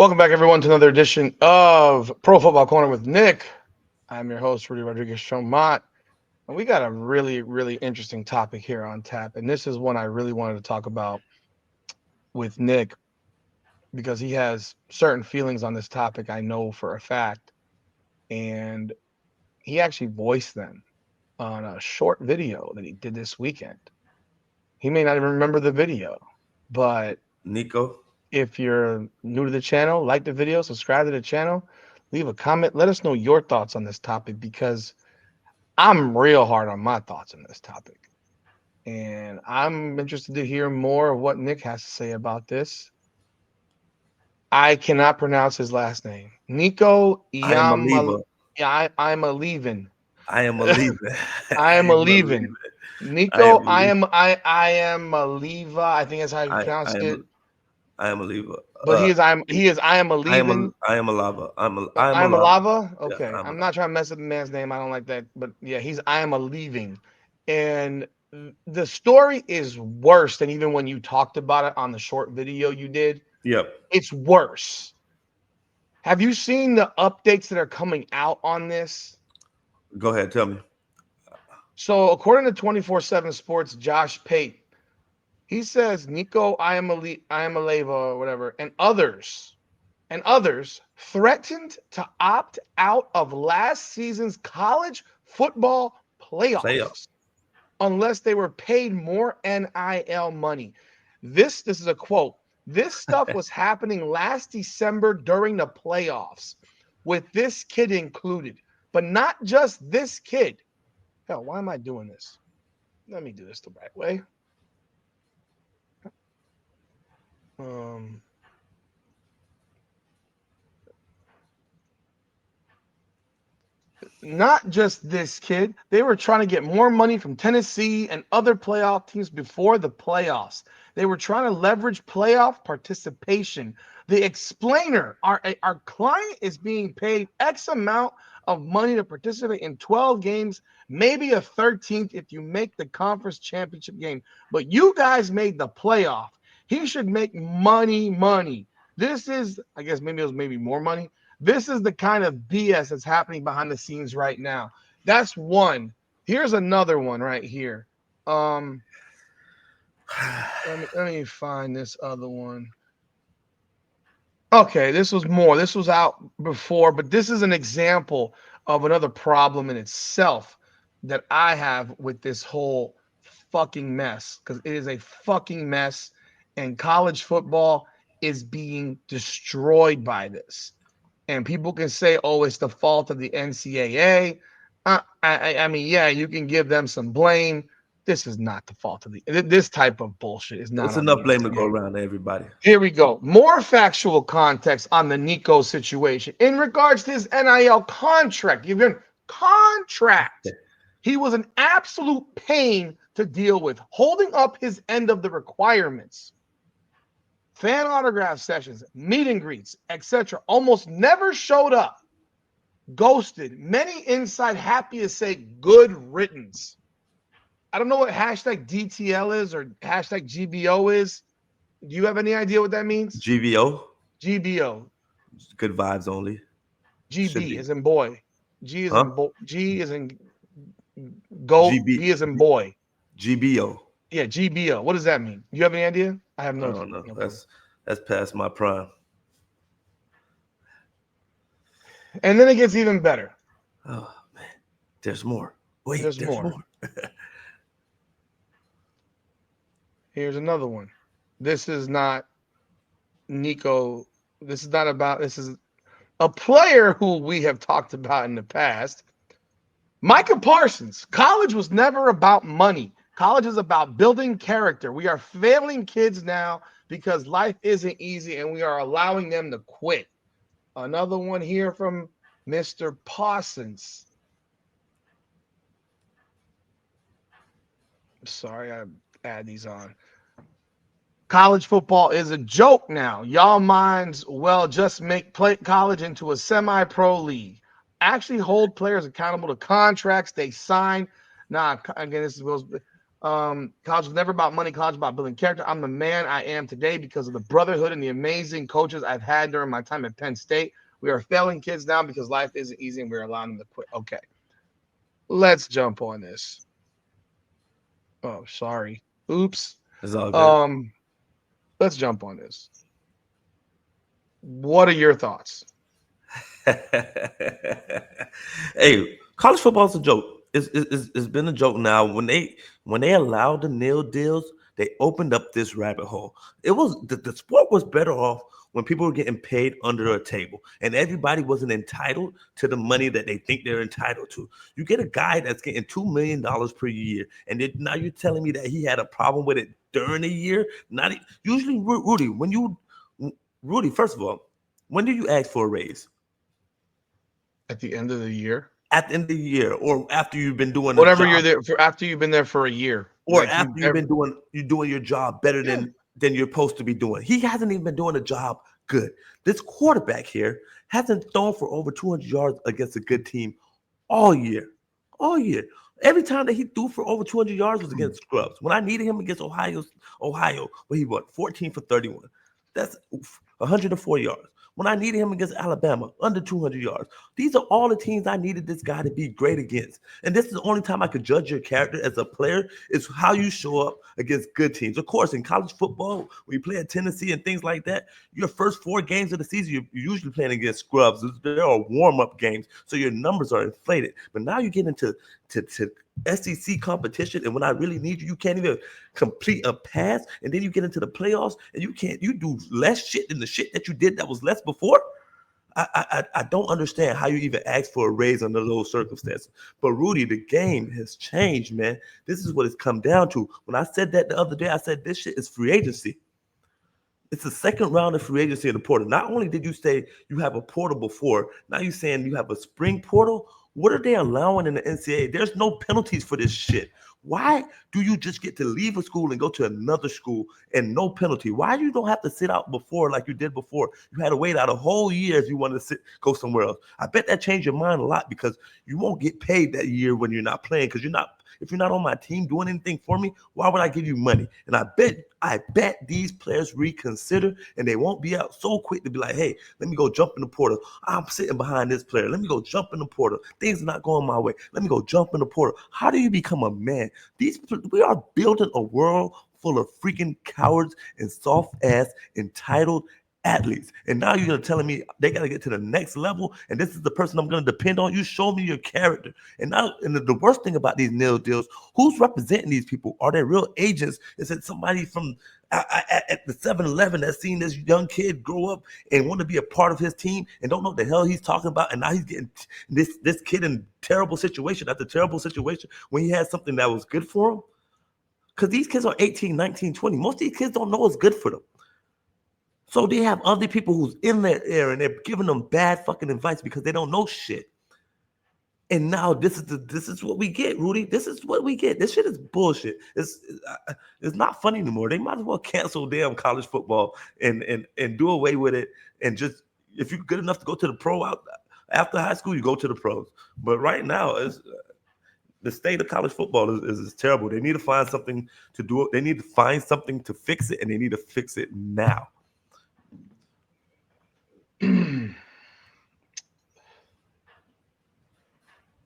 Welcome back, everyone, to another edition of Pro Football Corner with Nick. I'm your host, Rudy Rodriguez Chomont, and we got a really, really interesting topic here on tap. And this is one I really wanted to talk about with Nick because he has certain feelings on this topic, I know for a fact. And he actually voiced them on a short video that he did this weekend. He may not even remember the video, but Nico, if you're new to the channel, like the video, subscribe to the channel, leave a comment. Let us know your thoughts on this topic because I'm real hard on my thoughts on this topic. And I'm interested to hear more of what Nick has to say about this. I cannot pronounce his last name. Nico I am a lever. I'm a leaving. I am a lever. I I am a am a leaving. lever. I Nico, am a lever. I am a Leva. I think that's how you I, pronounce I am it. I am a lever. But I am a leaving. I am a lava. I am I a am a lava. lava. Yeah, Okay, I'm a I'm lava. not trying to mess up the man's name. I don't like that. But yeah, I am a leaving, and the story is worse than even when you talked about it on the short video you did. Yep. It's worse. Have you seen the updates that are coming out on this? Go ahead, tell me. So according to 24/7 Sports, Josh Pate, he says Nico Iamaleava or whatever, and others threatened to opt out of last season's college football Playoff. playoffs unless they were paid more NIL money. This is a quote. This stuff was happening last December during the playoffs, with this kid included, but not just this kid. Hell, why am I doing this? Let me do this the right way. Um, Not just this kid. They were trying to get more money from Tennessee and other playoff teams before the playoffs. They were trying to leverage playoff participation. The explainer, our client is being paid X amount of money to participate in 12 games, maybe a 13th if you make the conference championship game. But you guys made the playoff. He should make money. This is, I guess maybe it was maybe more money. This is the kind of BS that's happening behind the scenes right now. That's one. Here's another one right here. Um, let me find this other one. Okay, this was more. This was out before, but this is an example of another problem in itself that I have with this whole fucking mess because it is a fucking mess, and college football is being destroyed by this. And people can say, "Oh, it's the fault of the NCAA." I mean, yeah, you can give them some blame. This is not the fault of the. This type of bullshit is not It's on the enough blame to go NCAA. around to everybody. Here we go. More factual context on the Nico situation in regards to his NIL contract. Even contract. He was an absolute pain to deal with, holding up his end of the requirements. Fan autograph sessions, meet and greets, etc. Almost never showed up. Ghosted. Many inside happy to say good riddance. I don't know what hashtag DTL is or hashtag GBO is. Do you have any idea what that means? GVO, GBO. good vibes only. Should GB be. is in boy. G is Huh? in G is in go. GB B is in boy. GBO. Yeah, GBO. What does that mean? You have any idea? I have I no don't know. clue. That's past my prime. And then it gets even better. Oh man. There's more. Wait, There's there's more. more. Here's another one. This is not Nico. This is not about. This is a player who we have talked about in the past. Micah Parsons. College was never about money. College is about building character. We are failing kids now because life isn't easy and we are allowing them to quit. Another one here from Mr. Parsons. Sorry, I add these on. College football is a joke now. Y'all minds well just make play college into a semi-pro league. Actually hold players accountable to contracts they sign. Nah, again, this is College was never about money. College was about building character. I'm the man I am today because of the brotherhood and the amazing coaches I've had during my time at Penn State. We are failing kids now because life isn't easy and we're allowing them to quit. Okay, let's jump on this. Oh, sorry. Oops. It's all good. Um, let's jump on this. What are your thoughts? Hey, college football's a joke. It's been a joke now. When they allowed the nil deals, they opened up this rabbit hole. It was the sport was better off when people were getting paid under a table and everybody wasn't entitled to the money that they think they're entitled to. You get a guy that's getting $2 million per year, and now you're telling me that he had a problem with it during the year. Not usually, Rudy. First of all, when do you ask for a raise? At the end of the year, At the end of the year, or after you've been doing a whatever you're job, there for, after you've been there for a year, or like after you've been doing your job better yeah. than you're supposed to be doing. He hasn't even been doing a job good. This quarterback here hasn't thrown for over 200 yards against a good team all year. All year. Every time that he threw for over 200 yards was against scrubs. When I needed him against Ohio, where he won 14 for 31. That's 104 yards. When I needed him against Alabama, under 200 yards. These are all the teams I needed this guy to be great against. And this is the only time I could judge your character as a player is how you show up against good teams. Of course, in college football, when you play at Tennessee and things like that, your first 4 games of the season, you're usually playing against scrubs. There are warm-up games, so your numbers are inflated. But now you get into to SEC competition, and when I really need you, you can't even complete a pass, and then you get into the playoffs, and you do less shit than the shit that you did that was less before. I don't understand how you even ask for a raise under those circumstances. But Rudy, the game has changed, man. This is what it's come down to. When I said that the other day, I said this shit is free agency. It's the second round of free agency in the portal. Not only did you say you have a portal before, now you're saying you have a spring portal. What are they allowing in the NCAA? There's no penalties for this shit. Why do you just get to leave a school and go to another school and no penalty? Why you don't have to sit out before like you did before? You had to wait out a whole year if you wanted to go somewhere else. I bet that changed your mind a lot because you won't get paid that year when you're not playing because you're not. If you're not on my team doing anything for me, why would I give you money? And I bet these players reconsider and they won't be out so quick to be like, hey, let me go jump in the portal. I'm sitting behind this player. Let me go jump in the portal. Things are not going my way. Let me go jump in the portal. How do you become a man? We are building a world full of freaking cowards and soft ass entitled athletes. And now you're telling me they got to get to the next level and this is the person I'm going to depend on. You show me your character. And now, and the worst thing about these nil deals, who's representing these people? Are they real agents? Is it somebody from at the 7-Eleven that's seen this young kid grow up and want to be a part of his team and don't know what the hell he's talking about? And now he's getting this kid in terrible situation after terrible situation when he had something that was good for him. Because these kids are 18, 19, 20. Most of these kids don't know what's good for them. So they have other people who's in their ear and they're giving them bad fucking advice because they don't know shit. And now this is what we get, Rudy. This is what we get. This shit is bullshit. It's not funny anymore. They might as well cancel damn college football and do away with it. And just if you're good enough to go to the pro after high school, you go to the pros. But right now, the state of college football is terrible. They need to find something to do it. They need to find something to fix it, and they need to fix it now.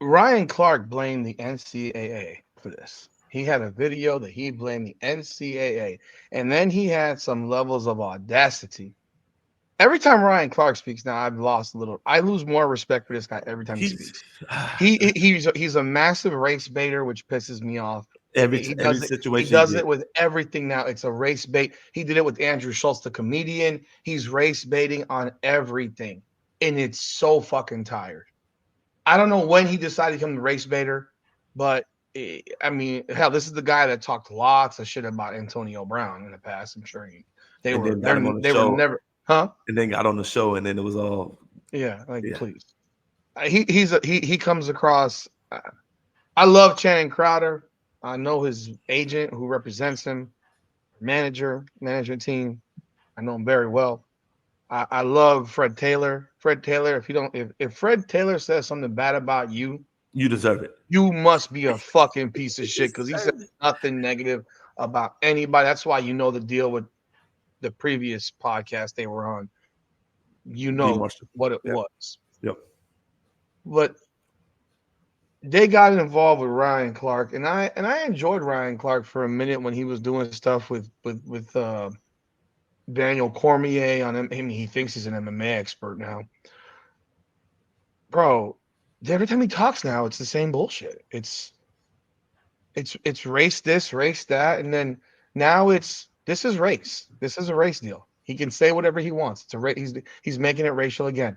Ryan Clark blamed the NCAA for this. He had a video that he blamed the NCAA, and then he had some levels of audacity. Every time Ryan Clark speaks now, I've lost a little. I lose more respect for this guy every time he He's speaks. He's a massive race baiter, which pisses me off. He every does it. He situation you does it get. with everything now. It's a race bait. He did it with Andrew Schultz, the comedian. He's race baiting on everything, and it's so fucking tired. I don't know when he decided to become the race baiter, but I mean, hell, this is the guy that talked lots of shit about Antonio Brown in the past. I'm sure And then got him on the they were show, never, huh? and then got on the show, and then it was all Yeah, like yeah. please. He comes across. I love Channing Crowder. I know his agent who represents him, management team. I know him very well. I love Fred Taylor. Fred Taylor, if Fred Taylor says something bad about you, You deserve it. You must be a fucking piece of You shit because he said deserve it. nothing negative about anybody. That's why you know the deal with the previous podcast they were on. You D. know Marshall. what it Yep. was. Yep. But they got involved with Ryan Clark, and I enjoyed Ryan Clark for a minute when he was doing stuff with Daniel Cormier on him. He thinks he's an MMA expert now, bro. Every time he talks now, it's the same bullshit. It's race this, race that, and then now this is race. This is a race deal. He can say whatever he wants. It's a race. He's making it racial again.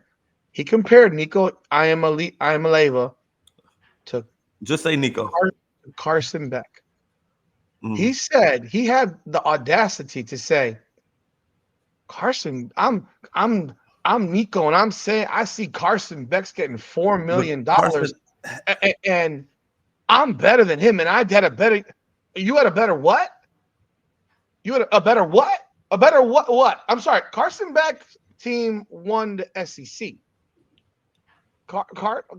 He compared Nico Iamaleava to Just say Nico. Carson Beck. Mhm. He said he had the audacity to say, Carson, I'm Nico, and I'm saying I see Carson Beck's getting $4 But million, Carson, and I'm better than him, and I had a better. You had a better what? You had a better what? A better what? What? I'm sorry. Carson Beck's team won the SEC.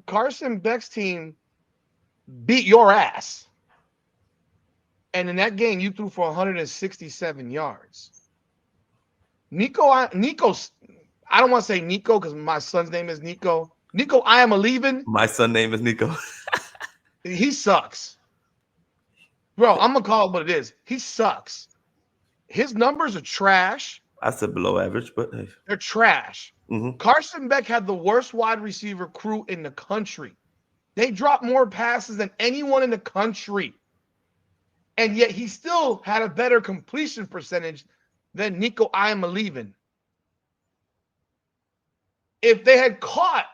Carson Beck's team beat your ass. And in that game, you threw for 167 yards. Nico's, I don't want to say Nico because my son's name is Nico. Nico Iamaleava, my son name is Nico. he sucks. Bro, I'm going to call it what it is. He sucks. His numbers are trash. I said below average, but hey. They're trash. Mm-hmm. Carson Beck had the worst wide receiver crew in the country. They dropped more passes than anyone in the country. And yet he still had a better completion percentage than Nico Iamaleava. If they had caught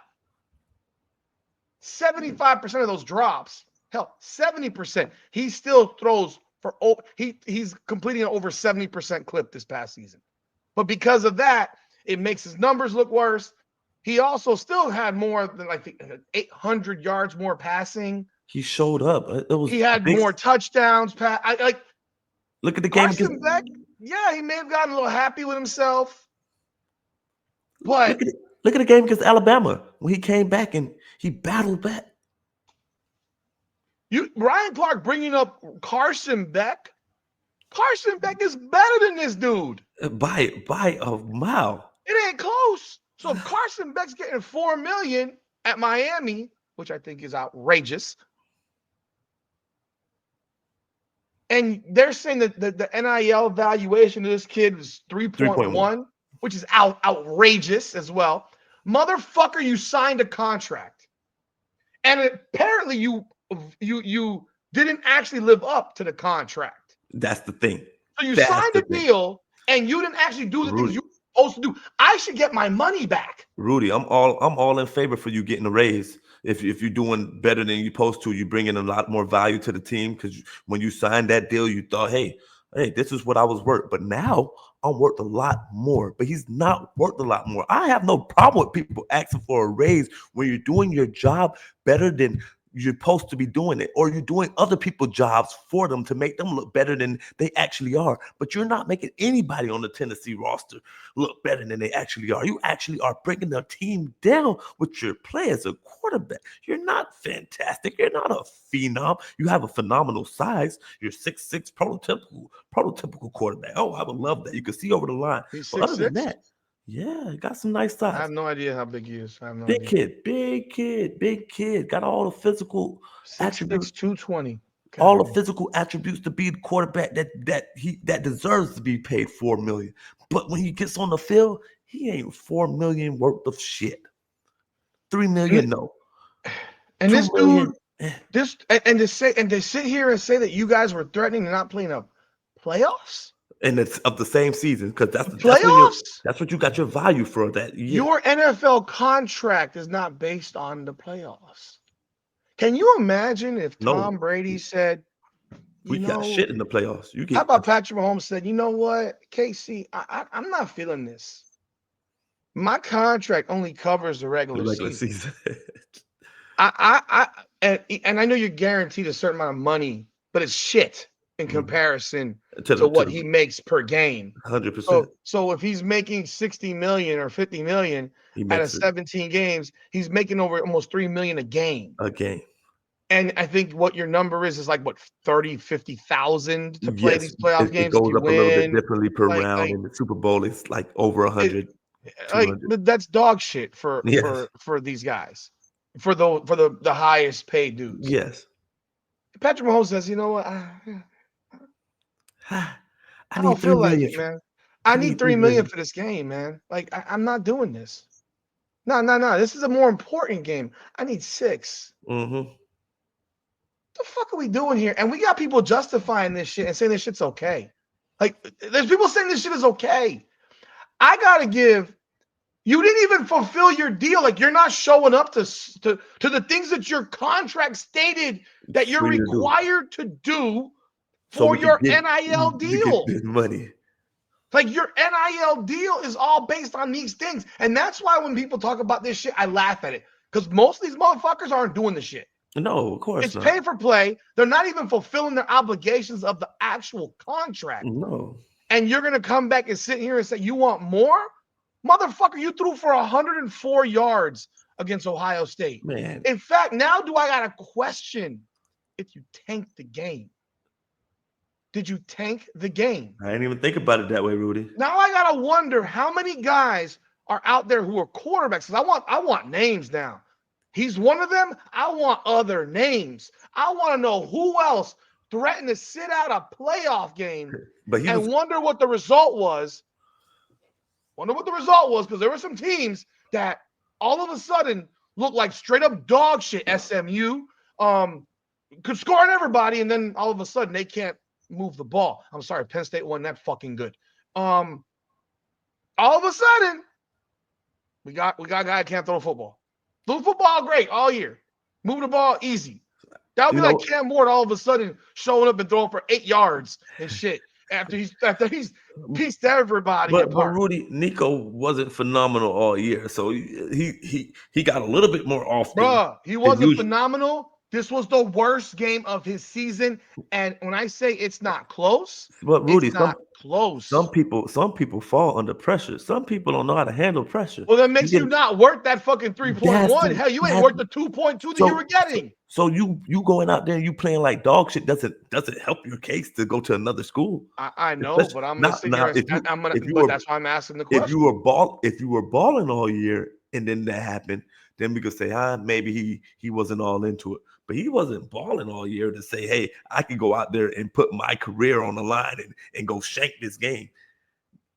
75% of those drops, hell, 70%, he still throws for he's completing an over 70% clip this past season. But because of that, it makes his numbers look worse. He also still had more than like 800 yards more passing. He showed up. It was He had big. more touchdowns. Look at the game against. Carson Beck, yeah, he may have gotten a little happy with himself, Look but at it. Look at the game against Alabama when he came back and he battled back. Ryan Clark bringing up Carson Beck. Carson Beck is better than this dude. By a mile. It ain't close. So if Carson Beck's getting $4 million at Miami, which I think is outrageous, and they're saying that the NIL valuation of this kid is 3.1, which is outrageous as well. Motherfucker, you signed a contract, and apparently you didn't actually live up to the contract. That's the thing. So you signed a deal, and you didn't actually do the things you were supposed to do. I should get my money back. Rudy, I'm all in favor for you getting a raise. If you're doing better than you're supposed to, you bring in a lot more value to the team because when you signed that deal, you thought, hey, this is what I was worth. But now I'm worth a lot more. But he's not worth a lot more. I have no problem with people asking for a raise when you're doing your job better than you're supposed to be doing it, or you're doing other people's jobs for them to make them look better than they actually are. But you're not making anybody on the Tennessee roster look better than they actually are. You actually are bringing their team down with your play as a quarterback. You're not fantastic. You're not a phenom. You have a phenomenal size. You're 6'6", prototypical quarterback. Oh, I would love that. You can see over the line. He's But other than 6'6"? that, yeah, he got some nice size. I have no idea how big he is. I have no Big idea. big kid. Got all the physical 6'6", attributes. 220. All the physical attributes to be the quarterback that deserves to be paid $4 million. But when he gets on the field, he ain't $4 million worth of shit. $3 million, no. And this million, dude, to sit here and say that you guys were threatening to not playing up playoffs? And it's of the same season because that's what you got your value for that year. Your NFL contract is not based on the playoffs. Can you imagine if Tom Brady said, we got shit in the playoffs? How about Patrick Mahomes said, you know what, KC, I'm not feeling this. My contract only covers the regular season. And I know you're guaranteed a certain amount of money, but it's shit in comparison to what he makes per game. 100%. So if he's making 60 million or 50 million out of 17 games, he's making over almost $3 million a game. And I think what your number is like what 30, 50,000 to play Yes, these playoff it games if goes you up a little bit win. differently per Like, round. like In the Super Bowl, it's like over it, 100, like 200. but that's dog shit for Yes, these guys, for the highest paid dudes. yes. Patrick Mahomes says, you know what? I I need don't three feel like million. it, man. I I need need three 3 million million. for this game, man. Like I'm not doing this. No, no, no. This is a more important game. I need 6. Mm-hmm. The fuck are we doing here? And we got people justifying this shit and saying this shit's okay. Like, there's people saying this shit is okay. I gotta give. You didn't even fulfill your deal. Like, you're not showing up to the things that your contract stated that you're For you to do, required to do so for we could your get NIL to get deal. this money. Like, your NIL deal is all based on these things. And that's why when people talk about this shit, I laugh at it. Because most of these motherfuckers aren't doing the shit. No, of course It's not. pay for play. They're not even fulfilling their obligations of the actual contract. No, And you're going to come back and sit here and say, you want more? Motherfucker, you threw for 104 yards against Ohio State. man. In fact, now do I got to question if you tanked the game? Did you tank the game? I didn't even think about it that way, Rudy. Now I got to wonder how many guys are out there who are quarterbacks. Because I want names now. He's one of them. I want other names. I want to know who else threatened to sit out a playoff game But he was and wonder what the result was. Wonder what the result was, because there were some teams that all of a sudden looked like straight up dog shit. SMU could score on everybody, and then all of a sudden they can't move the ball. I'm sorry, Penn State wasn't that fucking good. All of a sudden, we got a guy that can't throw a football. Threw football great all year. Moving the ball easy. That would you be like know, Cam Ward all of a sudden showing up and throwing for 8 yards and shit after he's pieced everybody but apart. Rudy, Nico wasn't phenomenal all year, so he got a little bit more often Bruh, he than wasn't usual. phenomenal. This was the worst game of his season. And when I say it's not close, But it's Rudy, not close. some people fall under pressure. Some people don't know how to handle pressure. Well, that You makes get you not worth that fucking that's 3.1. Hell, you ain't that worth the 2.2 that you were so getting. you going out there and you playing like dog shit doesn't help your case to go to another school. I know, Especially but I'm gonna not sit now here and if you but were that's why I'm asking the if you question. were balling all year and then that happened, then we could say, maybe he wasn't all into it. But he wasn't balling all year to say, hey, I can go out there and put my career on the line and go shank this game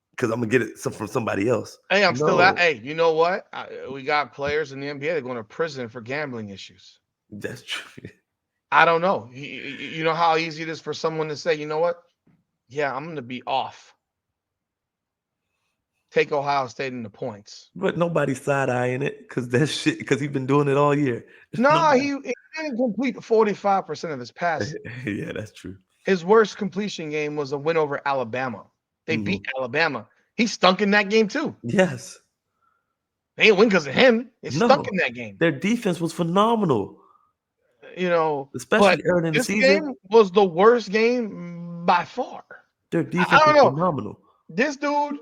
because I'm gonna get it from somebody else. Hey, I'm still at. No, Hey, you know what? We got players in the NBA that are going to prison for gambling issues. that's true. I don't know. You know how easy it is for someone to say, you know what? Yeah, I'm going to be off. Take Ohio State in the points. But nobody's side eyeing it because that shit because he's been doing it all year. No, Nobody. he didn't complete 45% of his passes. Yeah, that's true. His worst completion game was a win over Alabama. They beat Mhm. Alabama. He stunk in that game too. Yes. They didn't win because of him. They stunk No. in that game. Their defense was phenomenal, But especially early in the this season. game was the worst game by far. Their I defense don't was know. phenomenal. This dude,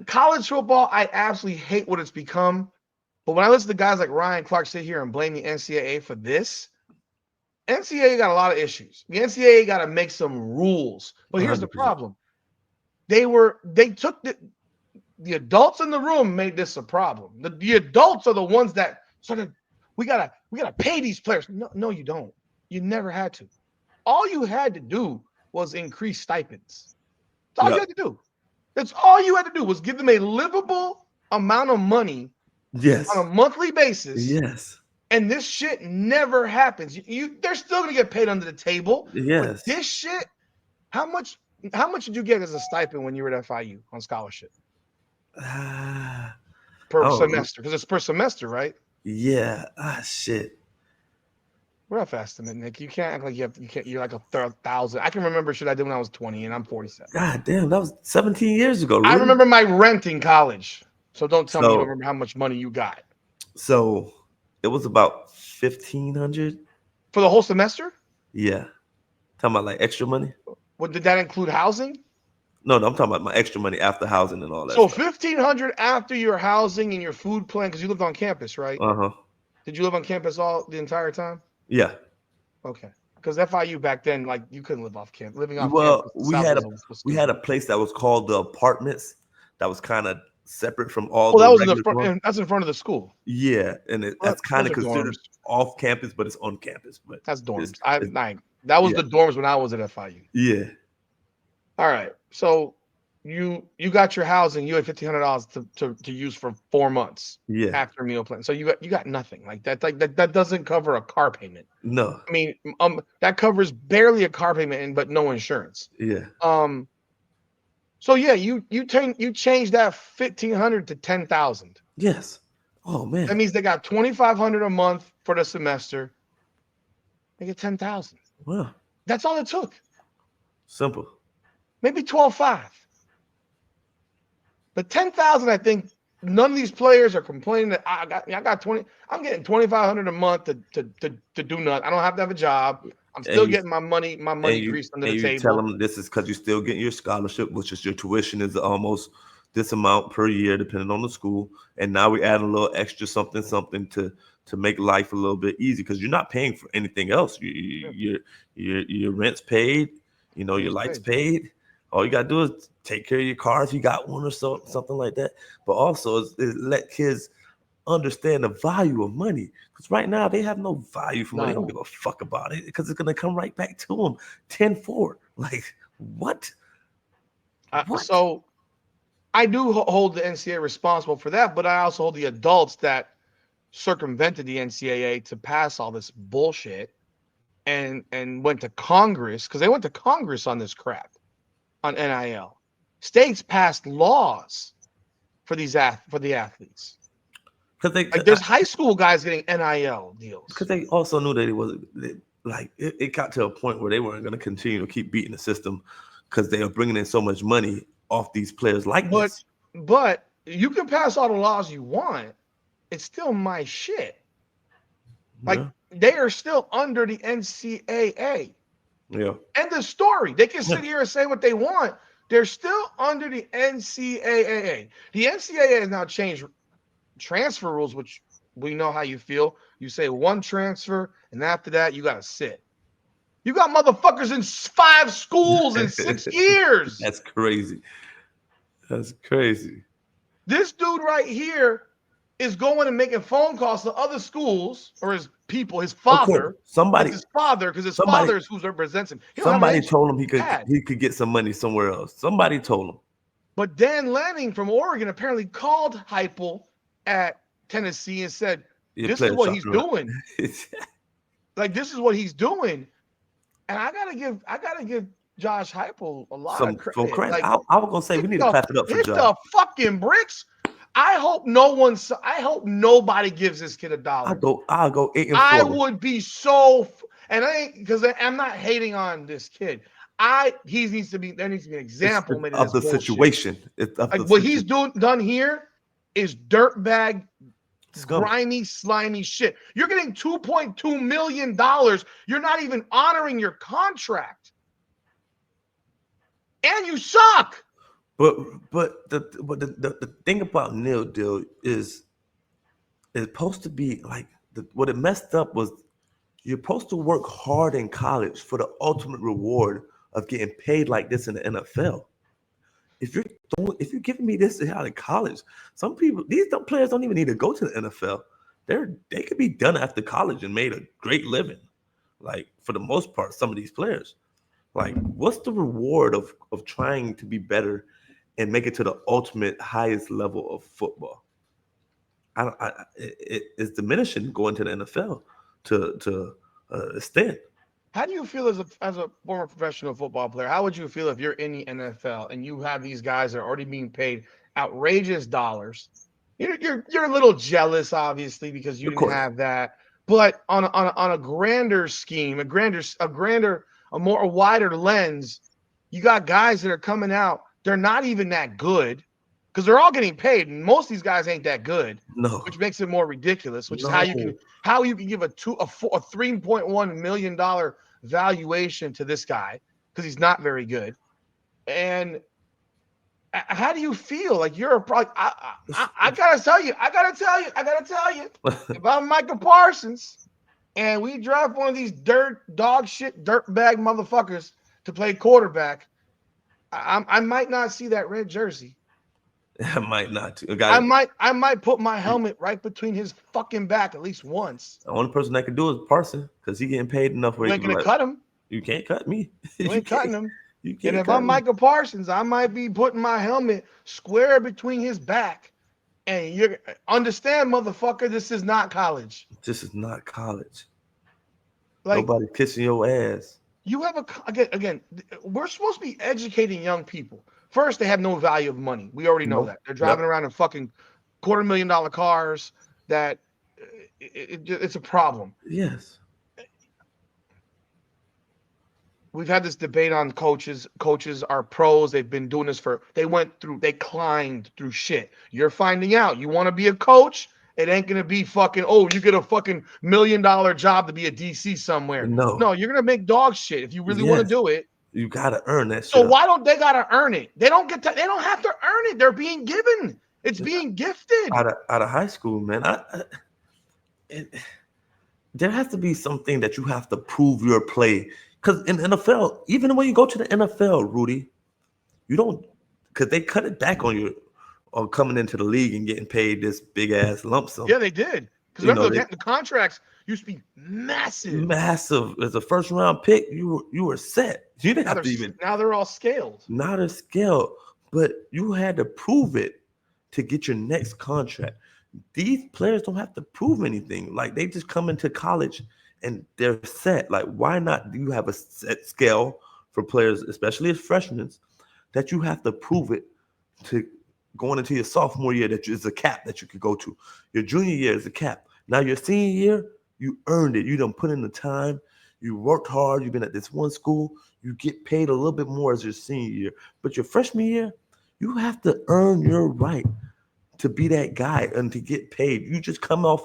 college football, I absolutely hate what it's become. But when I listen to guys like Ryan Clark sit here and blame the NCAA for this, NCAA got a lot of issues. The NCAA got to make some rules. But here's the 100%. problem. They took the adults in the room made this a problem. The adults are the ones that sort of we gotta pay these players. No, you don't. You never had to. All you had to do was increase stipends. That's all you Yeah. had to do. That's all you had to do was give them a livable amount of money Yes. on a monthly basis. Yes. And this shit never happens. They're still gonna get paid under the table. But Yes. this shit, how much did you get as a stipend when you were at FIU on scholarship per Oh, semester? Because it's per semester, right? yeah. Shit. Rough estimate, Nick. You can't act like you can't. You're like a 1,000. I can remember shit I did when I was 20, and I'm 47. God damn, that was 17 years ago, I Rudy. remember my rent in college. So don't tell me you don't So, remember how much money you got so it was about 1,500. for the whole semester. Yeah. Talking about like extra money? What did that include housing? No, I'm talking about my extra money after housing and all that So stuff. 1,500 after your housing and your food plan because you lived on campus, right? Uh-huh. Did you live on campus all the entire time? Yeah. Okay. Because FIU back then, like you couldn't live off campus. Living off Well, campus, the South was we had stupid. a place that was called the apartments that was kind of separate from all Well, the that was in the regular front. ones. And that's in front of the school. Yeah, and Well, that's kind those of are dorms. considered off campus, but it's on campus. But That's it's, dorms. it's That was yeah, the dorms when I was at FIU. yeah, All right. So you got your housing. You had $1,500 to use for 4 months yeah. after meal plan. So you got nothing like that. Like that doesn't cover a car payment. No, I mean, that covers barely a car payment, but no insurance. yeah, So yeah, you change that 1,500 to 10,000. yes. Oh That man, means they got 2,500 a month for the semester. They get 10,000. well, That's all it took. simple. Maybe 12,500. But 10,000, I think none of these players are complaining that I got 20. I'm getting 2,500 a month to do nothing. I don't have to have a job. I'm And still you getting my money greased under and the you tell table. them this is because you're still getting your scholarship, which is your tuition is almost this amount per year, depending on the school. And now we add a little extra something to make life a little bit easy because you're not paying for anything else. Yeah, Your rent's paid, your rent's lights paid. paid. All you gotta do is take care of your car if you got one or something like that. But also is let kids understand the value of money because right now they have no value for money. They None. don't give a fuck about it because it's gonna come right back to them 10-4. Like what? What? So I do hold the NCAA responsible for that, but I also hold the adults that circumvented the NCAA to pass all this bullshit and went to Congress because they went to Congress on this crap on NIL. States passed laws for for the athletes. Because Like there's high school guys getting NIL deals. they also knew that it was like it got to a point where they weren't going to continue to keep beating the system because they are bringing in so much money off these players like But this. but you can pass all the laws you want. It's still my shit. Like Yeah, they are still under the NCAA. yeah, End of story. They can yeah. sit here and say what they want. They're still under the NCAA. The NCAA has now changed transfer rules, which we know how you feel. You say one transfer, and after that, you got to sit. You got motherfuckers in 5 schools in 6 years. That's crazy. That's crazy. This dude right here is going and making phone calls to other schools or his people, his Of course, father. It's his father because his somebody, father is who represents him. He don't have somebody an told him dad. he could get some money somewhere else. Somebody told him. But Dan Lanning from Oregon apparently called Heupel at Tennessee and said, Your "This is player what shopping he's around. doing. Like this is what he's doing." And I gotta give Josh Heupel a lot of Some credit. credit. Like I was gonna say we need to clap it up for hit Josh. the fucking bricks. I hope nobody gives this kid $1. I'll go 8 and 4. I would be so, and I ain't because I'm not hating on this kid. There needs to be an example made of Of this the bullshit. situation. It's of Like the what he's situation. done here is dirtbag, Scum. grimy, slimy shit. You're getting $2.2 million. You're not even honoring your contract, and you suck. But the thing about Neil deal is it's supposed to be like what it messed up was you're supposed to work hard in college for the ultimate reward of getting paid like this in the NFL. If you're giving me this out of college, some people these players don't even need to go to the NFL. They could be done after college and made a great living. Like for the most part, some of these players. Like, what's the reward of trying to be better and make it to the ultimate highest level of football? It's diminishing going to the NFL to extent. How do you feel as a former professional football player? How would you feel if you're in the NFL and you have these guys that are already being paid outrageous dollars? You're a little jealous, obviously, because you Of didn't course, have that. But on a grander scheme, a wider lens, you got guys that are coming out. They're not even that good because they're all getting paid, and most of these guys ain't that good, no, which makes it more ridiculous. Which is no, how you can give a $3.1 million valuation to this guy because he's not very good. And how do you feel? Like you're a like I gotta tell you, I gotta tell you. If I'm Michael Parsons and we draft one of these dog shit, dirt bag motherfuckers to play quarterback, I might not see that red jersey. I might not. Too. Got I might put my helmet right between his fucking back at least once. the only person that can do is Parson because he getting paid enough where You he ain't can be gonna like, cut him. you can't cut me. You you ain't cutting can't. him. You And can't if cut I'm me. Michael Parsons, I might be putting my helmet square between his back. And you understand, motherfucker, this is not college. This is not college. Like Nobody kissing your ass. you have again, we're supposed to be educating young people. First, they have no value of money. We already know No. that. They're Yep. driving around in fucking $250,000 cars that it's a problem. Yes. We've had this debate on coaches. Coaches are pros. They've been doing this they climbed through shit. You're finding out. You want to be a coach? It ain't gonna be fucking, oh, you get a fucking $1 million job to be a DC somewhere. No. No, you're gonna make dog shit if you really want to Yes. do it. You gotta earn that So shit up. why don't they gotta earn it? They don't have to earn it. They're being given. It's being gifted. Out of high school, man. It, there has to be something that you have to prove your play. Because in NFL, even when you go to the NFL, Rudy, you don't because they cut it back on you on coming into the league and getting paid this big ass lump sum. Yeah, they did. Because You know, remember they the contracts used to be massive. massive as a first round pick, you were set. You didn't Now have to even they're all scaled. not a scale, but you had to prove it to get your next contract. These players don't have to prove anything. Like they just come into college and they're set. Like why not do you have a set scale for players, especially as freshmen, that you have to prove it to going into your sophomore year that is a cap that you could go to. Your junior year is a cap. Now your senior year, you earned it. You done put in the time. You worked hard. You've been at this one school. You get paid a little bit more as your senior year. But your freshman year, you have to earn your right to be that guy and to get paid. You just come off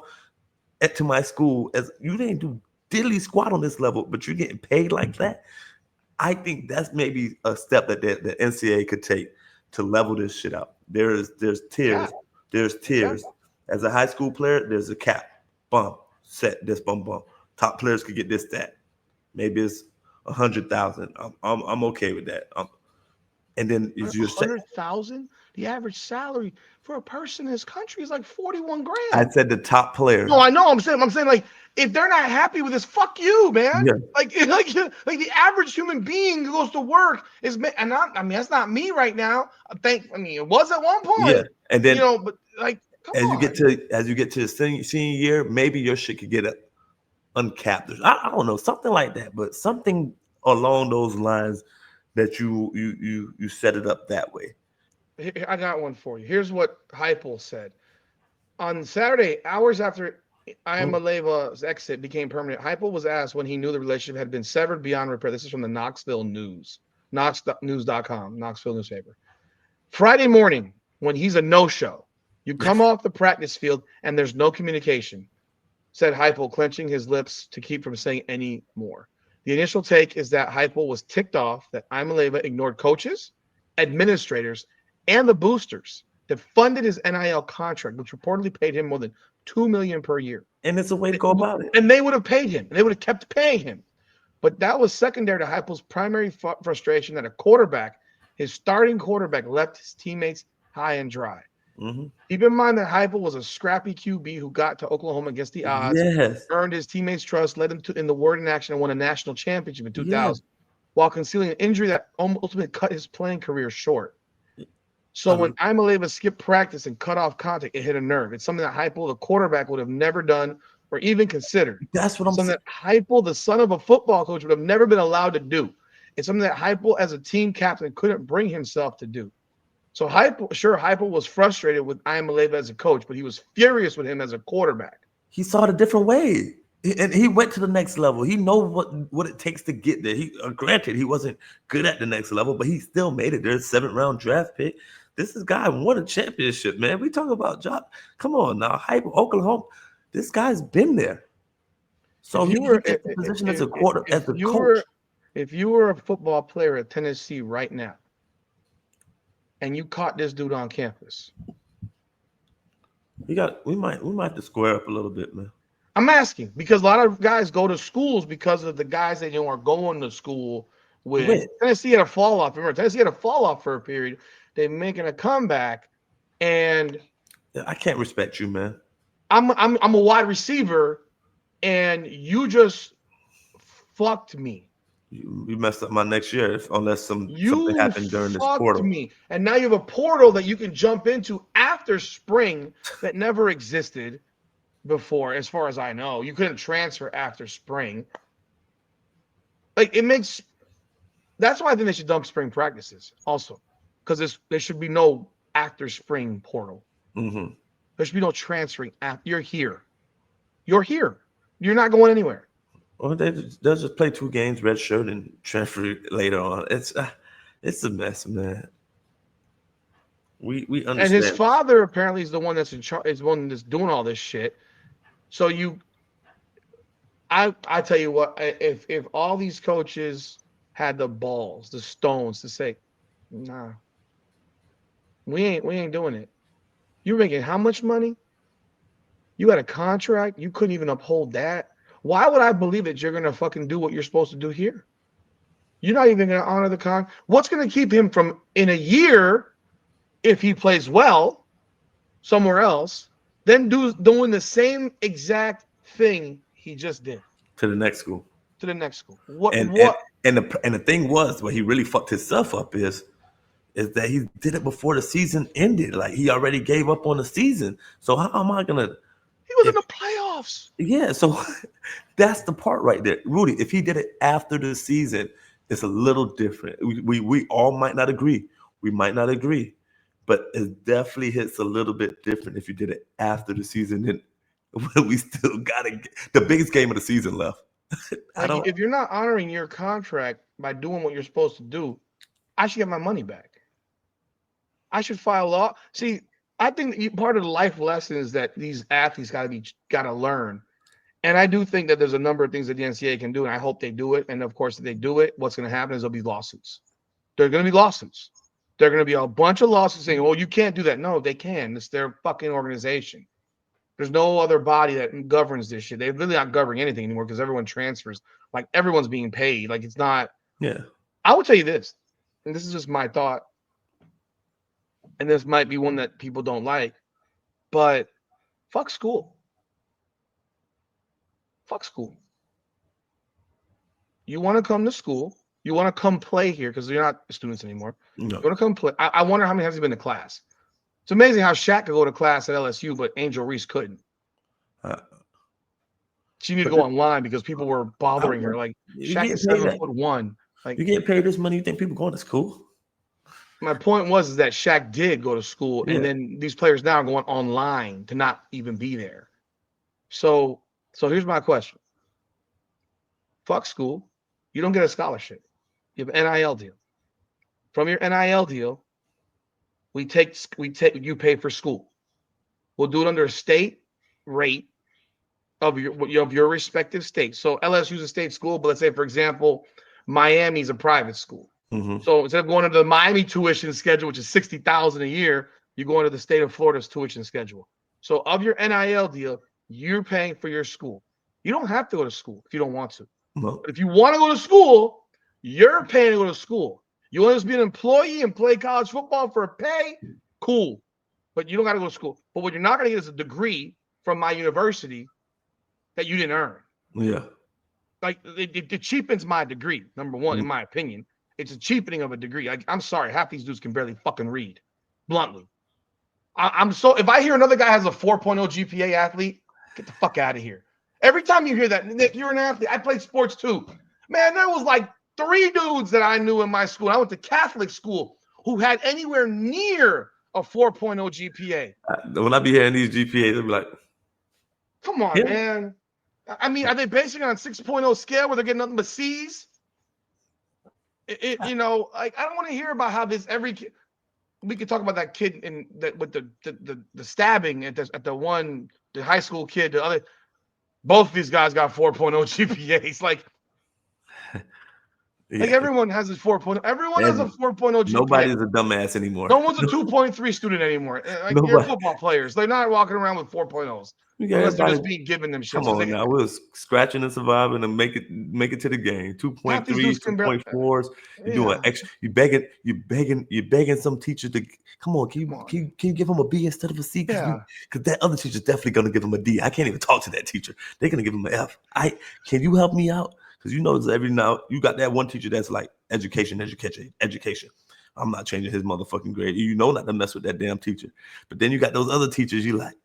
to my school as you didn't do diddly squat on this level, but you're getting paid like that. I think that's maybe a step that the NCAA could take to level this shit out. There's tiers. Cap. There's tiers. As a high school player, there's a cap. Bump, set, this bump, bump. Top players could get this, that. Maybe it's 100,000. I'm okay with that. And then is your 100,000. The average salary for a person in this country is like 41 I grand. said the top player. No, I know. I'm saying like if they're not happy with this, fuck you, man. Yeah. Like the average human being who goes to work is, and I mean that's not me right now. I mean it was at one Yeah. point, And then but like come as on. you get to the senior year, maybe your shit could get uncapped. I don't know, something like that, but something along those lines that you set it up that way. I got one for you. Here's what Heupel said on Saturday, hours after Iamaleava's exit became permanent. Heupel was asked when he knew the relationship had been severed beyond repair. This is from the Knoxville News, knoxnews.com, Knoxville newspaper. Friday morning, when he's a no-show, you come off the practice field and there's no communication, said Heupel, clenching his lips to keep from saying any more. The initial take is that Heupel was ticked off that Iamaleava ignored coaches, administrators, and the boosters that funded his NIL contract, which reportedly paid him more than $2 million per year. And it's a way to go about it. And they would have paid him. And they would have kept paying him. But that was secondary to Heupel's primary frustration that a quarterback, his starting quarterback, left his teammates high and dry. Mm-hmm. Keep in mind that Heupel was a scrappy QB who got to Oklahoma against the odds, Yes. earned his teammates' trust, led him in the word in action, and won a national championship in 2000, while concealing an injury that ultimately cut his playing career short. So when Iamaleava skipped practice and cut off contact, it hit a nerve. It's something that Heupel, the quarterback, would have never done or even considered. That's what I'm saying. Something that Heupel, the son of a football coach, would have never been allowed to do. It's something that Heupel, as a team captain, couldn't bring himself to do. So Heupel was frustrated with Iamaleava as a coach, but he was furious with him as a quarterback. He saw it a different way. And he went to the next level. He knows what it takes to get there. Granted, he wasn't good at the next level, but he still made it. There's a 7th-round draft pick. This guy won a championship, man. We talk about job. Come on now, Oklahoma. This guy's been there. So he gets the position as a coach. If you were a football player at Tennessee right now, and you caught this dude on campus, We might have to square up a little bit, man. I'm asking because a lot of guys go to schools because of the guys that are going to school with. Wait, Tennessee had a fall off. Remember, Tennessee had a fall off for a period. They're making a comeback, and I can't respect you, man. I'm a wide receiver, and you just fucked me. You messed up my next year unless something You happened during this fucked portal. me. And now you have a portal that you can jump into after spring that never existed before, as far as I know. You couldn't transfer after spring. Like it makes that's why I think they should dump spring practices also. Because there should be no after spring portal. Hmm. There should be no transferring after you're here. You're here. You're not going anywhere. Or they'll just play 2 games, red shirt, and transfer later on. It's a mess, man. We And his understand. father apparently is the one that's in charge, is the one that's doing all this shit. So I tell you what, if all these coaches had the balls, the stones to say, nah, we ain't doing it. You're making how much money? You had a contract, you couldn't even uphold that. Why would I believe that you're gonna fucking do what you're supposed to do here? You're not even gonna honor the con. What's gonna keep him from in a year, if he plays well somewhere else, then doing the same exact thing he just did To the next school. to the next school? What And and what and the thing was, what he really fucked himself up is that he did it before the season ended. Like he already gave up on the season. So how am I gonna? he was in If the playoffs. Yeah, so that's the part right there, Rudy. If he did it after the season, it's a little different. We all might not agree. We might not agree, but it definitely hits a little bit different if you did it after the season. And we still got to the biggest game of the season left. I Like don't. if you're not honoring your contract by doing what you're supposed to do, I should get my money back. I should file law. See, I think part of the life lessons that these athletes got to learn. And I do think that there's a number of things that the NCAA can do, and I hope they do it. And of course, if they do it, what's going to happen is there'll be lawsuits. There are going to be lawsuits. There are going to be a bunch of lawsuits saying, "Well, you can't do that." No, they can. It's their fucking organization. There's no other body that governs this shit. They're really not governing anything anymore because everyone transfers. Like everyone's being paid. Like it's not. Yeah, I will tell you this, and this is just my thought, and this might be one that people don't like, but fuck school. Fuck school. You want to come to school. You want to come play here because you're not students anymore. no. You want to come play. I wonder how many times he's been to class. It's amazing how Shaq could go to class at LSU, but Angel Reese couldn't. Uh, She needed to but go online because people were bothering her. Like you Shaq get is paid 7'1". Like you get paid this money. You think people going to school? my point was is that Shaq did go to school, and Yeah. then these players now are going online to not even be there. So here's my question. Fuck school. You don't get a scholarship. You have an NIL deal. From your NIL deal, we take you pay for school. We'll do it under a state rate of your respective state. So LSU is a state school, but let's say for example, Miami's a private school. Hmm. So instead of going to the Miami tuition schedule, which is $60,000 a year, you go into the state of Florida's tuition schedule. So of your NIL deal, you're paying for your school. You don't have to go to school if you don't want to. No. But if you want to go to school, you're paying to go to school. You want to just be an employee and play college football for a pay? Cool. But you don't got to go to school. But what you're not going to get is a degree from my university that you didn't earn. Yeah. Like it cheapens my degree, number one, in my opinion. It's a cheapening of a degree. I'm sorry, half these dudes can barely fucking read. Bluntly. If I hear another guy has a 4.0 GPA athlete, get the fuck out of here. Every time you hear that, Nick, you're an athlete. I played sports too. Man, there was like 3 dudes that I knew in my school. I went to Catholic school who had anywhere near a 4.0 GPA. When I be hearing these GPAs, they'll be like, Come on, yeah. man. I mean, are they basing it on 6.0 scale where they're getting nothing but C's? You know, like I don't want to hear about how this every kid. We could talk about that kid in that with the stabbing at the high school kid. The other, both of these guys got 4.0 GPAs. Like, Like Yeah. everyone has a 4.0. Everyone has a And 4.0 GPA. nobody's a dumbass anymore. No one's a 2.3 student anymore. Like you're Nobody. football players. They're not walking around with 4.0s Yeah, unless they're everybody. just being given them Come shit. So on now. We was scratching and surviving and make it to the game. half these 2.3, dudes two can barely. point fours. You're doing Yeah, extra. You begging some teacher to come on. Can come you on. can you, can you give him a B instead of a C? Yeah, Because that other teacher's definitely gonna give him a D. I can't even talk to that teacher. They're gonna give him an F. Can you help me out? Because you know every now you got that one teacher that's like education. I'm not changing his motherfucking grade. You know not to mess with that damn teacher. But then you got those other teachers. You like,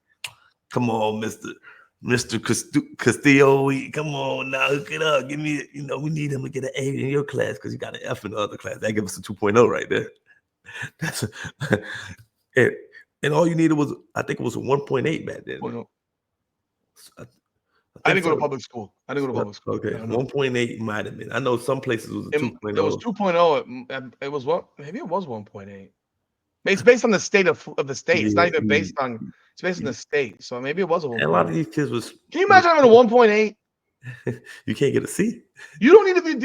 come on, Mr. Castillo, come on now, hook it up. Give me, we need him to get an A in your class because you got an F in the other class. That gives us a 2.0 right there. That's and, and all you needed was, I think it was a 1.8 back then. well, I, I think didn't go to so. public school. I didn't go to public school. Okay, I don't know. 1.8 might have been. I know some places was a It was 2.0. 2.0. It was what? Maybe it was 1.8. It's based on the state of the state. It's not Yeah, even based on. It's based on the state. So maybe it was a and a lot 1.8. of these kids was. Can you imagine having a 1.8? You can't get a C. You don't even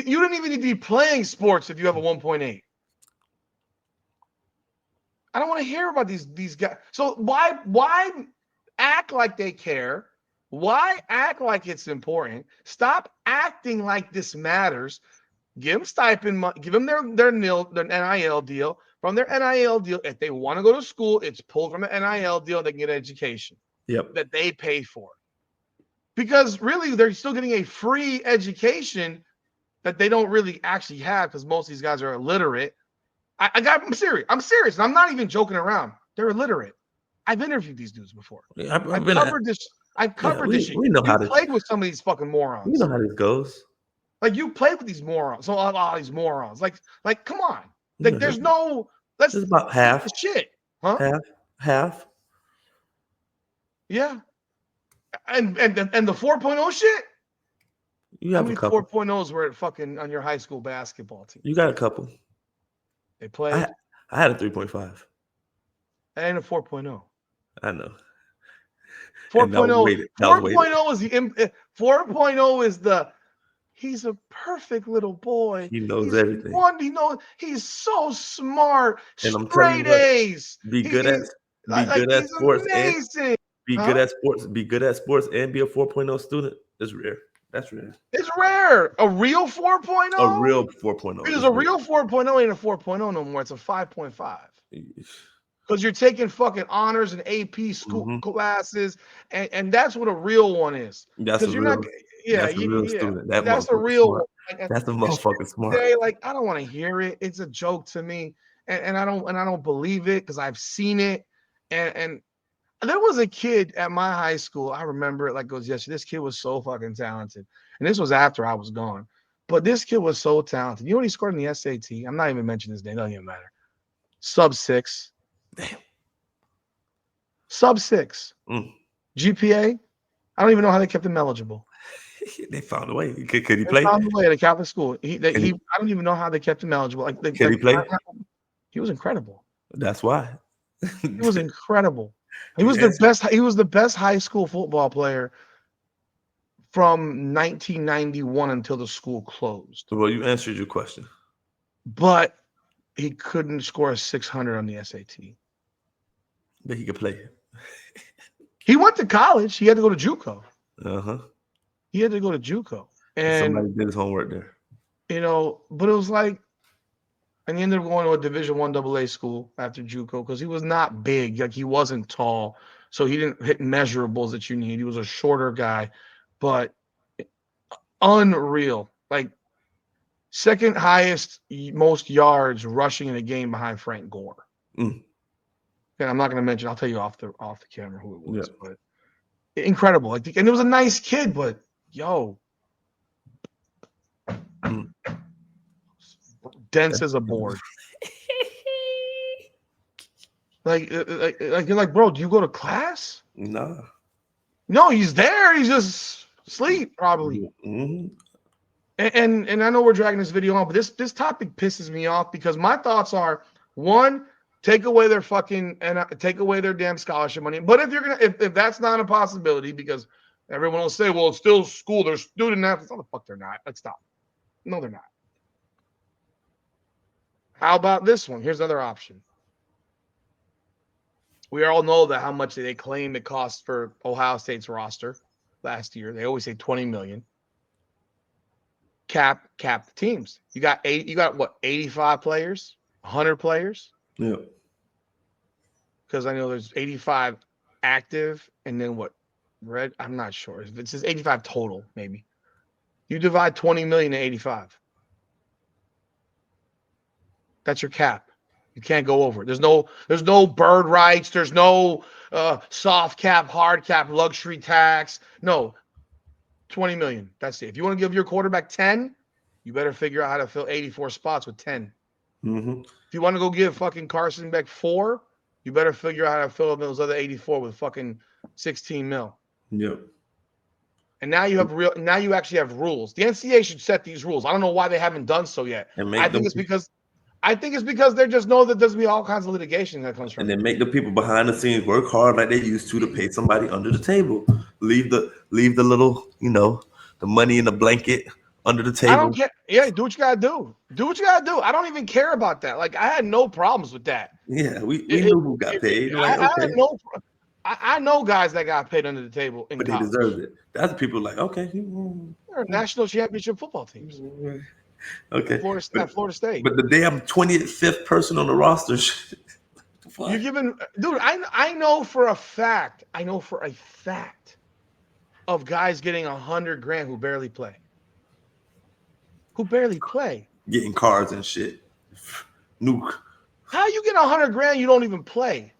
need to be playing sports if you have a 1.8. I don't want to hear about these guys. So why act like they care? Why act like it's important? Stop acting like this matters. Give them stipend money. Give them their NIL deal. From their NIL deal, if they want to go to school, it's pulled from the NIL deal. They can get an education Yep. that they pay for. Because really, they're still getting a free education that they don't really actually have because most of these guys are illiterate. I'm serious. I'm serious. And I'm not even joking around. They're illiterate. I've interviewed these dudes before. Yeah, I've been covered this. I've yeah, covered this shit. we know You how this. played with some of these fucking We know morons. how this goes. Like you played with these morons. So a lot of these morons. Like, come on. Like, Yeah, there's no. Let's it's about half, shit, huh? half. Yeah. And the 4.0 shit. You How have a many couple. 4.0s were at fucking on your high school basketball team? You got a couple. They I played. I had a 3.5. That ain't a 4.0. I know, and that was 4.0 weighted. That was weighted. 4.0 is the 4.0 is the he's a perfect little boy. He knows He's everything, one. He knows he's so smart. and I'm telling you Straight what. A's. Be good at He's be like good at he's sports and amazing. be good Huh? at sports. Be good at sports and be a 4.0 student. It's rare. That's rare. It's rare. A real A 4.0? real 4.0 Because is a rare. real 4.0 ain't a 4.0 no more. It's a 5.5. Because you're taking fucking honors and AP school Mm-hmm. classes, and that's what a real one is. That's a Because you're not, real. yeah, That's a real yeah, student. That that's a motherfucker real one. smart. That's a motherfucker smart. Day, like I don't want to hear it. It's a joke to me, and I don't believe it because I've seen it. And there was a kid at my high school. I remember it like it was yesterday. This kid was so fucking talented, and this was after I was gone. But this kid was so talented. You know what he scored in the SAT? I'm not even mentioning his name. It doesn't even matter. Sub 6. Damn. Sub 6 Mm. GPA. I don't even know how they kept him eligible. They found a way. Could he They play? found a way at a Catholic school. Can he, I don't even know how they kept him eligible. can he play? He was incredible. That's why. He was incredible. He was You the answered. best. He was the best high school football player from 1991 until the school closed. Well, you answered your question. But he couldn't score a 600 on the SAT. But he could play. He went to college. He had to go to JUCO. Uh-huh. He had to go to JUCO. Somebody And did his homework there. but it was like, and he ended up going to a Division I AA school after JUCO because he was not big. Like he wasn't tall. So he didn't hit measurables that you need. He was a shorter guy, but unreal. Like second highest, most yards rushing in a game behind Frank Gore. Mm. And I'm not going to mention. I'll tell you off the camera who it was, Yeah. but incredible. Like, and it was a nice kid, but yo, dense as a board. Like you're like, bro, do you go to class? Nah. No, he's there. He's just asleep probably. Mm-hmm. And I know we're dragging this video on, but this topic pisses me off because my thoughts are one, take away their fucking and take away their damn scholarship money. But if you're gonna if that's not a possibility, because everyone will say, well, it's still school, they're student athletes. No, the fuck they're not. Like stop. No, they're not. How about this one? Here's another option. We all know that how much they claim it costs for Ohio State's roster last year. They always say 20 million. Cap the teams. You got what, 85 players, 100 players? Yeah. Because I know there's 85 active, and then what? Red? I'm not sure. If it says 85 total, maybe. You divide 20 million to 85. That's your cap. You can't go over it. There's no bird rights. There's no soft cap, hard cap, luxury tax. No, 20 million. That's it. If you want to give your quarterback 10, you better figure out how to fill 84 spots with 10. Mm-hmm. If you want to go give fucking Carson Beck 4, you better figure out how to fill those other 84 with fucking 16 mil. Yep. And now you actually have rules. The NCAA should set these rules. I don't know why they haven't done so yet. I think it's because they just know that there's be all kinds of litigation that comes from and it. then make the people behind the scenes work hard like they used to pay somebody under the table. Leave the little, the money in the blanket under the table. I don't care. Yeah, do what you gotta do. Do what you gotta do. I don't even care about that. Like, I had no problems with that. Yeah, we knew who got paid. I know guys that got paid under the table in but college. They deserved it. That's people like, okay. They're national championship football teams. Okay. Florida State. But the damn 25th person on the roster. You're giving, dude. I know for a fact of guys getting $100,000 who barely play. Getting cars and shit. Nuke. How you get $100,000 you don't even play?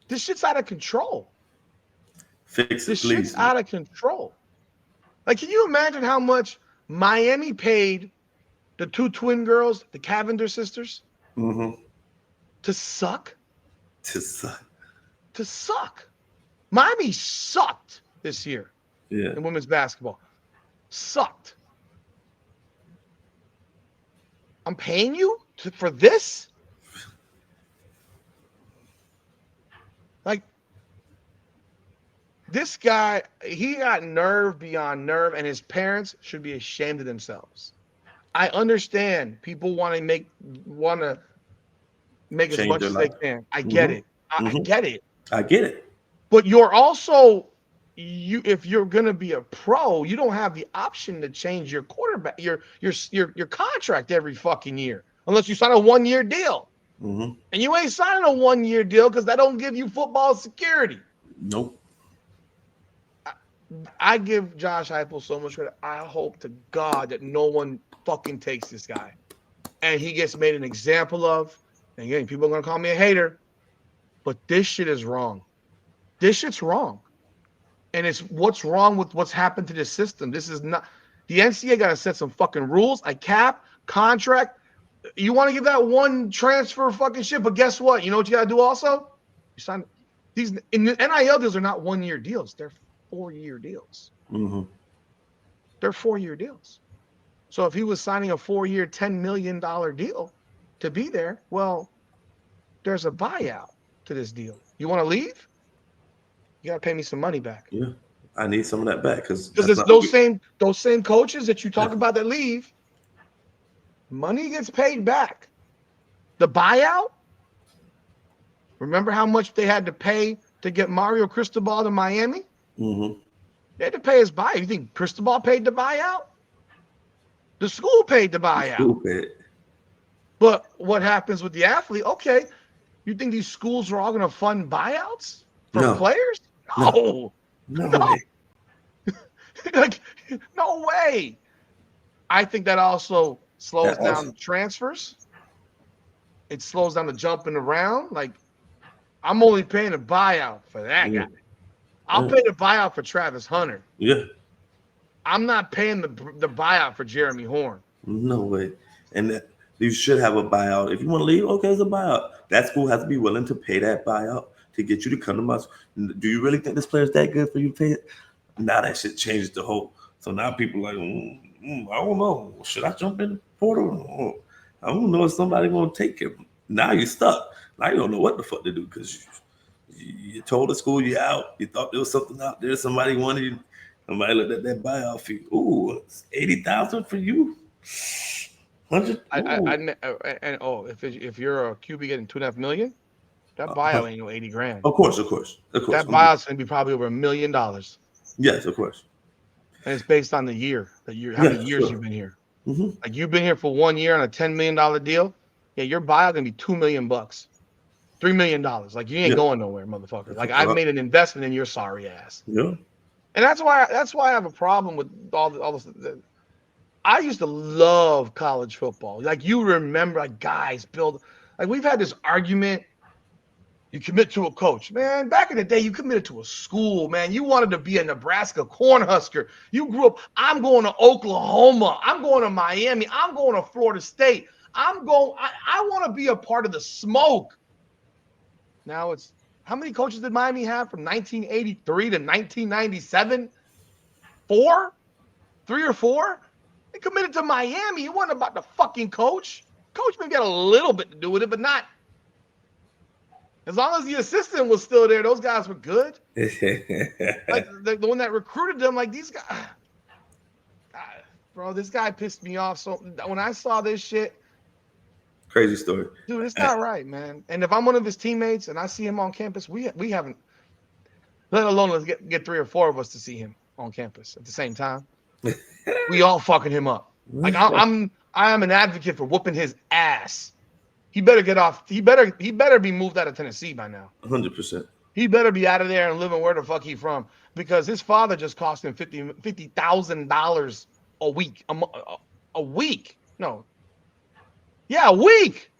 This shit's out of control. Fix it, this please. Shit's out of control. Like, can you imagine how much Miami paid the two twin girls, the Cavendish sisters, to suck? To suck. Miami sucked this year in women's basketball. Sucked. I'm paying you for this? Like, this guy, he got nerve beyond nerve, and his parents should be ashamed of themselves. I understand people want to make as much as they can. I get it. I get it. I get it. But you're also, if you're gonna be a pro, you don't have the option to change your quarterback, your contract every fucking year, unless you sign a 1-year deal. And you ain't signing a 1-year deal because that don't give you football security. Nope. I give Josh Heupel so much credit. I hope to God that no one fucking takes this guy and he gets made an example of. And again, people are gonna call me a hater, but this shit is wrong. This shit's wrong. And it's what's wrong with what's happened to this system. This is not, the NCAA got to set some fucking rules, a cap, contract. You want to give that one transfer fucking shit, but guess what? You know what you got to do also? You sign these in the NIL deals are not 1-year deals. They're 4-year deals. They're 4-year deals. So if he was signing a 4-year, $10 million deal to be there, well, there's a buyout to this deal. You want to leave? You gotta pay me some money back. Yeah, I need some of that back because it's those same coaches that you talk about that leave. Money gets paid back. The buyout. Remember how much they had to pay to get Mario Cristobal to Miami? They had to pay his buyout. You think Cristobal paid the buyout? The school paid the buyout. But what happens with the athlete? Okay, you think these schools are all going to fund buyouts for players? No. Like, no way. I think that also slows down transfers. It slows down the jumping around. Like, I'm only paying a buyout for that guy. I'll pay the buyout for Travis Hunter. Yeah. I'm not paying the buyout for Jeremy Horn. No way. And you should have a buyout. If you want to leave, okay, it's a buyout. That school has to be willing to pay that buyout to get you to come to my school. Do you really think this player's that good for you to pay it? Now that shit changes the whole. So now people like, I don't know. Should I jump in the portal? I don't know if somebody gonna take him. Now you're stuck. Now you don't know what the fuck to do because you told the school you out. You thought there was something out there. Somebody wanted you. Somebody looked at that buyout fee. Ooh, it's $80,000 for you. 100. If you're a QB getting $2.5 million, that buyout ain't no 80 grand. Of course. That buyout's gonna be probably over $1 million, and Yes, of course. it's based on the year, how many Yeah, years sure. you've been here. Mm-hmm. Like you've been here for 1 year on a $10 million deal. Yeah, your buyout gonna be $2 million, $3 million. Like you ain't going nowhere, motherfucker. Like I've made an investment in your sorry ass. Yeah. And that's why I have a problem with all this. I used to love college football. Like you remember, like guys build. Like we've had this argument. You commit to a coach, man. Back in the day, you committed to a school, man. You wanted to be a Nebraska Cornhusker. You grew up. I'm going to Oklahoma. I'm going to Miami. I'm going to Florida State. I want to be a part of the smoke. Now it's how many coaches did Miami have from 1983 to 1997? 4, 3 or 4. They committed to Miami. It wasn't about the fucking coach. Coach maybe had a little bit to do with it, but not. As long as the assistant was still there, those guys were good. Like the one that recruited them, like these guys. Bro, this guy pissed me off. So when I saw this shit, crazy story, dude, it's not right, man. And if I'm one of his teammates and I see him on campus, we haven't. Let alone let's get 3 or 4 of us to see him on campus at the same time. We all fucking him up. Like I am an advocate for whooping his ass. He better get off. He better be moved out of Tennessee by now. 100%. He better be out of there and living where the fuck he from, because his father just cost him $50,000 a week. A week? No. Yeah, a week.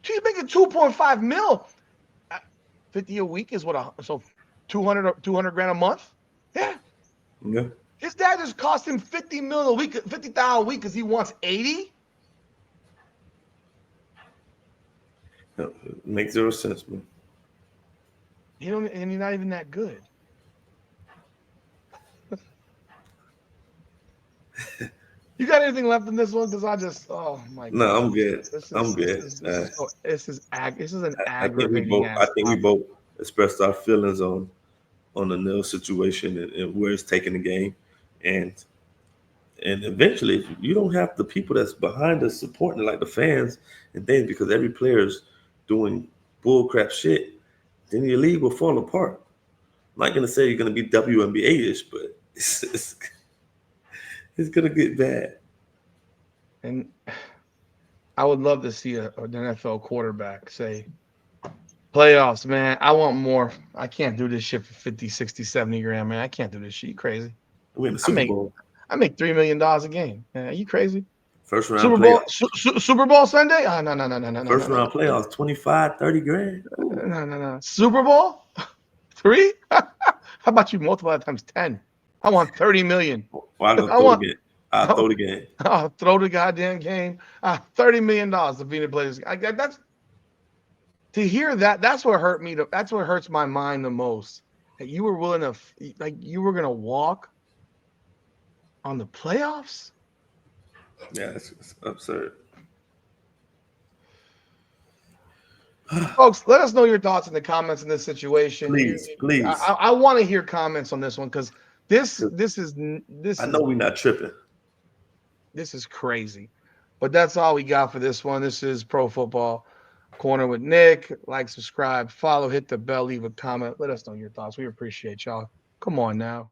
She's making 2.5 mil. 50 a week is what? So 200 grand a month? Yeah. Yeah. His dad just cost him 50 mil a week, 50,000 a week because he wants 80. Makes zero sense, man. And he's not even that good. You got anything left in this one? Because I just, oh my god. No, I'm good. I'm good. This is an aggravating. I think we both expressed our feelings on the Nil situation and where it's taking the game, and eventually, if you don't have the people that's behind us supporting, like the fans and things, because every player's doing bullcrap shit, then your league will fall apart. I'm not gonna say you're gonna be WNBA-ish, but it's gonna get bad. And I would love to see an NFL quarterback say, playoffs, man, I want more. I can't do this shit for 50, 60, 70 grand, man. I can't do this shit. You crazy? We in the Super Bowl. I make $3 million a game. Man, are you crazy? First round Super playoffs. Bowl, Super Bowl Sunday? Oh, no. First round playoffs, 25, 30 grand. No. Super Bowl? 3? How about you multiply that times 10? I want 30 million. Well, I'll throw the game. I'll throw the goddamn game. $30 million to be the players. That's to hear that. That's what hurt me. That's what hurts my mind the most. That you were willing to, like, you were gonna walk on the playoffs. Yeah, it's absurd. Folks, let us know your thoughts in the comments in this situation. Please. I want to hear comments on this one, because this is. I know we're not tripping. This is crazy, but that's all we got for this one. This is Pro Football Corner with Nick. Like, subscribe, follow, hit the bell, leave a comment. Let us know your thoughts. We appreciate y'all. Come on now.